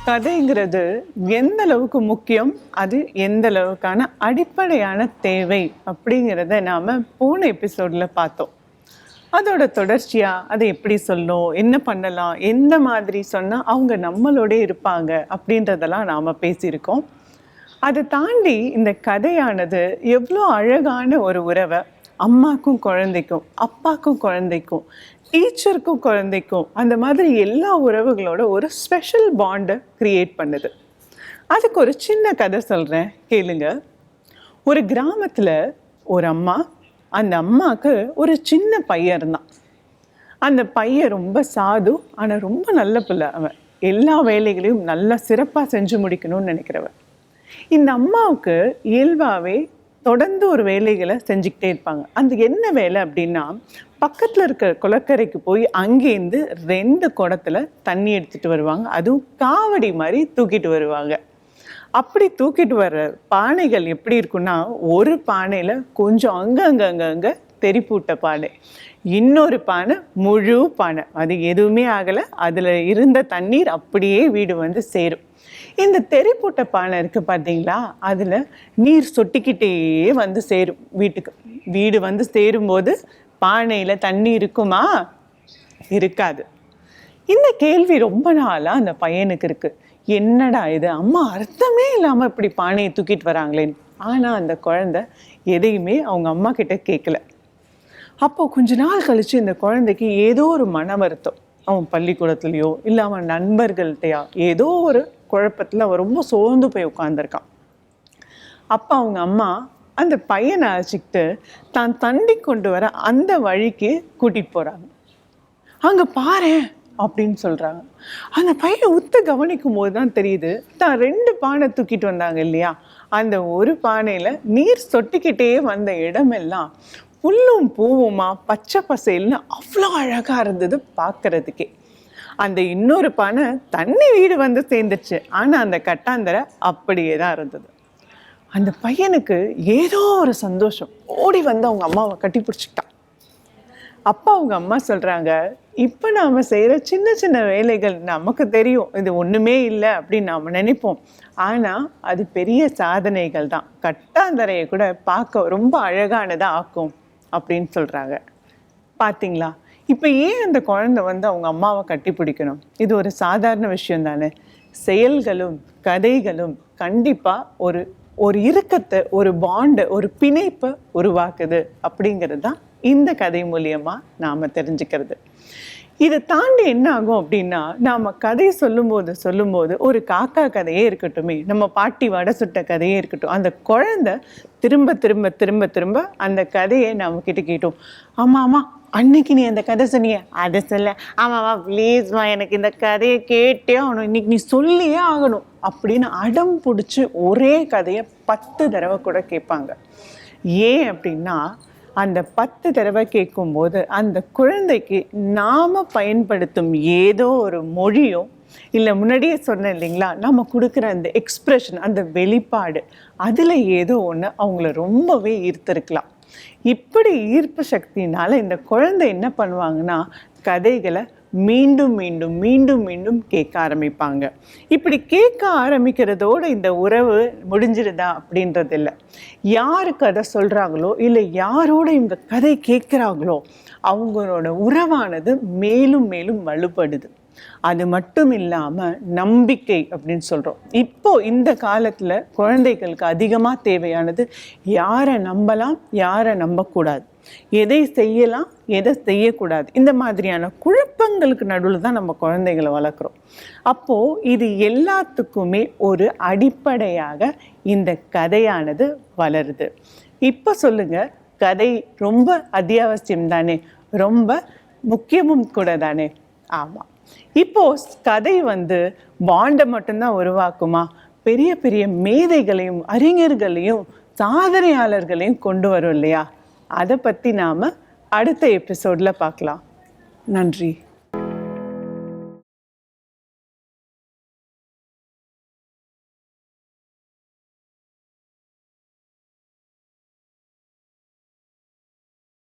கதைங்கிறது எந்த அளவுக்கு முக்கியம், அது எந்த அளவுக்கான அடிப்படையான தேவை அப்படிங்கிறத நாம் போன எபிசோடில் பார்த்தோம். அதோட தொடர்ச்சியாக அதை எப்படி சொல்லணும், என்ன பண்ணலாம், எந்த மாதிரி சொன்னால் அவங்க நம்மளோட இருப்பாங்க அப்படின்றதெல்லாம் நாம் பேசியிருக்கோம். அதை தாண்டி இந்த கதையானது எவ்வளோ அழகான ஒரு உறவை அம்மாக்கும் குழந்தைக்கும், அப்பாக்கும் குழந்தைக்கும், டீச்சருக்கும் குழந்தைக்கும், அந்த மாதிரி எல்லா உறவுகளோட ஒரு ஸ்பெஷல் பாண்டை க்ரியேட் பண்ணுது. அதுக்கு ஒரு சின்ன கதை சொல்கிறேன், கேளுங்க. ஒரு கிராமத்தில் ஒரு அம்மா, அந்த அம்மாவுக்கு ஒரு சின்ன பையன் இருந்தான். அந்த பையன் ரொம்ப சாது, ஆனால் ரொம்ப நல்ல பிள்ளை. அவன் எல்லா வேலைகளையும் நல்லா சிறப்பாக செஞ்சு முடிக்கணும்னு நினைக்கிறவன். இந்த அம்மாவுக்கு இயல்பாகவே தொடர்ந்து ஒரு வேலைகளை செஞ்சுக்கிட்டே இருப்பாங்க. அந்த என்ன வேலை அப்படின்னா, பக்கத்தில் இருக்கிற குளக்கரைக்கு போய் அங்கேருந்து 2 குடத்துல தண்ணி எடுத்துகிட்டு வருவாங்க. அதுவும் காவடி மாதிரி தூக்கிட்டு வருவாங்க. அப்படி தூக்கிட்டு வர்ற பானைகள் எப்படி இருக்குன்னா, ஒரு பானையில் கொஞ்சம் அங்கங்கே தெறிப்பூட்ட பானை, இன்னொரு பானை முழு பானை, அது எதுவுமே ஆகலை. அதில் இருந்த தண்ணீர் அப்படியே வீடு வந்து சேரும். இந்த தெறிப்பூட்ட பானை இருக்குது பார்த்தீங்களா, அதில் நீர் சொட்டிக்கிட்டே வந்து சேரும் வீட்டுக்கு. வீடு வந்து சேரும்போது பானையில் தண்ணி இருக்குமா? இருக்காது. இந்த கேள்வி ரொம்ப நாளாக அந்த பையனுக்கு இருக்குது. என்னடா இது, அம்மா அர்த்தமே இல்லாமல் இப்படி பானையை தூக்கிட்டு வராங்களேன்னு. ஆனால் அந்த குழந்தை எதையுமே அவங்க அம்மா கிட்ட கேட்கல. அப்போது கொஞ்ச நாள் கழித்து இந்த குழந்தைக்கு ஏதோ ஒரு மன வருத்தம். அவன் பள்ளிக்கூடத்துலையோ இல்லை அவன் நண்பர்கள்ட்டையா ஏதோ ஒரு குழப்பத்தில் அவன் ரொம்ப சோர்ந்து போய் உட்காந்துருக்கான். அப்போ அவங்க அம்மா அந்த பையனை அழைச்சிக்கிட்டு தான் தண்டி கொண்டு வர அந்த வழிக்கு கூட்டிகிட்டு போகிறாங்க. அங்கே பாரு அப்படின்னு சொல்கிறாங்க. அந்த பையன் உத்து கவனிக்கும் போது தான் தெரியுது, தான் 2 பானை தூக்கிட்டு வந்தாங்க இல்லையா, அந்த ஒரு பானையில் நீர் சொட்டிக்கிட்டே வந்த இடமெல்லாம் புல்லும் பூவுமா பச்சை பசேல்னு அவ்வளோ அழகாக இருந்தது பார்க்கறதுக்கே. அந்த இன்னொரு பானை தண்ணி வீடு வந்து சேர்ந்துச்சு, ஆனால் அந்த கட்டாந்தரை அப்படியே தான் இருந்தது. அந்த பையனுக்கு ஏதோ ஒரு சந்தோஷம், ஓடி வந்து அவங்க அம்மாவை கட்டி பிடிச்சிக்கிட்டான். அப்பா அவங்க அம்மா சொல்கிறாங்க, இப்போ நாம் செய்கிற சின்ன சின்ன வேலைகள் நமக்கு தெரியும் இது ஒன்றுமே இல்லை அப்படின்னு நாம் நினைப்போம். ஆனால் அது பெரிய சாதனைகள் தான், கட்டாந்தரையை கூட பார்க்க ரொம்ப அழகானதாக ஆக்கும் அப்படின்னு சொல்கிறாங்க. பார்த்தீங்களா, இப்போ ஏன் அந்த குழந்தை வந்து அவங்க அம்மாவை கட்டி பிடிக்கணும்? இது ஒரு சாதாரண விஷயம் தானே. செயல்களும் கதைகளும் கண்டிப்பாக ஒரு ஒரு இறுக்கத்தை, ஒரு பாண்டை, ஒரு பிணைப்பை உருவாக்குது அப்படிங்கிறது தான் இந்த கதை மூலியமாக நாம் தெரிஞ்சுக்கிறது. இதை தாண்டி என்ன ஆகும் அப்படின்னா, நாம் கதை சொல்லும்போது ஒரு காக்கா கதையே இருக்கட்டுமே, நம்ம பாட்டி வடை சுட்ட கதையே இருக்கட்டும், அந்த குழந்தை திரும்ப திரும்ப திரும்ப திரும்ப அந்த கதையை நம்மக்கிட்ட கேட்டோம். ஆமாம் அன்னைக்கு நீ அந்த கதை சொன்னியே, அதை சொல்ல. ஆமாம்மா ப்ளீஸ்மா, எனக்கு இந்த கதையை கேட்டே ஆகணும், இன்னைக்கு நீ சொல்லியே ஆகணும் அப்படின்னு அடம் பிடிச்சி ஒரே கதையை 10 தடவை கூட கேட்பாங்க. ஏன் அப்படின்னா, அந்த 10 தடவை கேட்கும்போது அந்த குழந்தைக்கு நாம் பயன்படுத்தும் ஏதோ ஒரு மொழியும், இல்லை முன்னாடியே சொன்னேன் இல்லைங்களா, நம்ம கொடுக்குற அந்த எக்ஸ்ப்ரெஷன், அந்த வெளிப்பாடு, அதில் ஏதோ ஒன்று அவங்கள ரொம்பவே ஈர்த்திருக்கலாம். இப்படி ஈர்ப்பு சக்தினால இந்த குழந்தை என்ன பண்ணுவாங்கன்னா, கதைகளை மீண்டும் மீண்டும் மீண்டும் மீண்டும் கேட்க ஆரம்பிப்பாங்க. இப்படி கேட்க ஆரம்பிக்கிறதோடு இந்த உறவு முடிஞ்சிடுதா அப்படின்றது இல்லை. யார் கதை சொல்கிறாங்களோ இல்லை யாரோட இந்த கதை கேட்குறாங்களோ அவங்களோட உறவானது மேலும் மேலும் வலுப்படுது. அது மட்டும் இல்லாமல் நம்பிக்கை அப்படின்னு சொல்கிறோம். இப்போது இந்த காலத்தில் குழந்தைகளுக்கு அதிகமாக தேவையானது யாரை நம்பலாம், யாரை நம்பக்கூடாது, எதை செய்யலாம், எதை செய்யக்கூடாது, இந்த மாதிரியான குழப்பங்களுக்கு நடுவில் தான் நம்ம குழந்தைகளை வளர்க்குறோம். அப்போது இது எல்லாத்துக்குமே ஒரு அடிப்படையாக இந்த கதையானது வளருது. இப்போ சொல்லுங்கள், கதை ரொம்ப அத்தியாவசியம் தானே, ரொம்ப முக்கியமும் கூட தானே? ஆமாம். இப்போது கதை வந்து பாண்டை மட்டும்தான் உருவாக்குமா? பெரிய பெரிய மேதைகளையும் அறிஞர்களையும் சாதனையாளர்களையும் கொண்டு வரும் இல்லையா? அதை பற்றி நாம் அடுத்த எபிசோடில் பார்க்கலாம். நன்றி.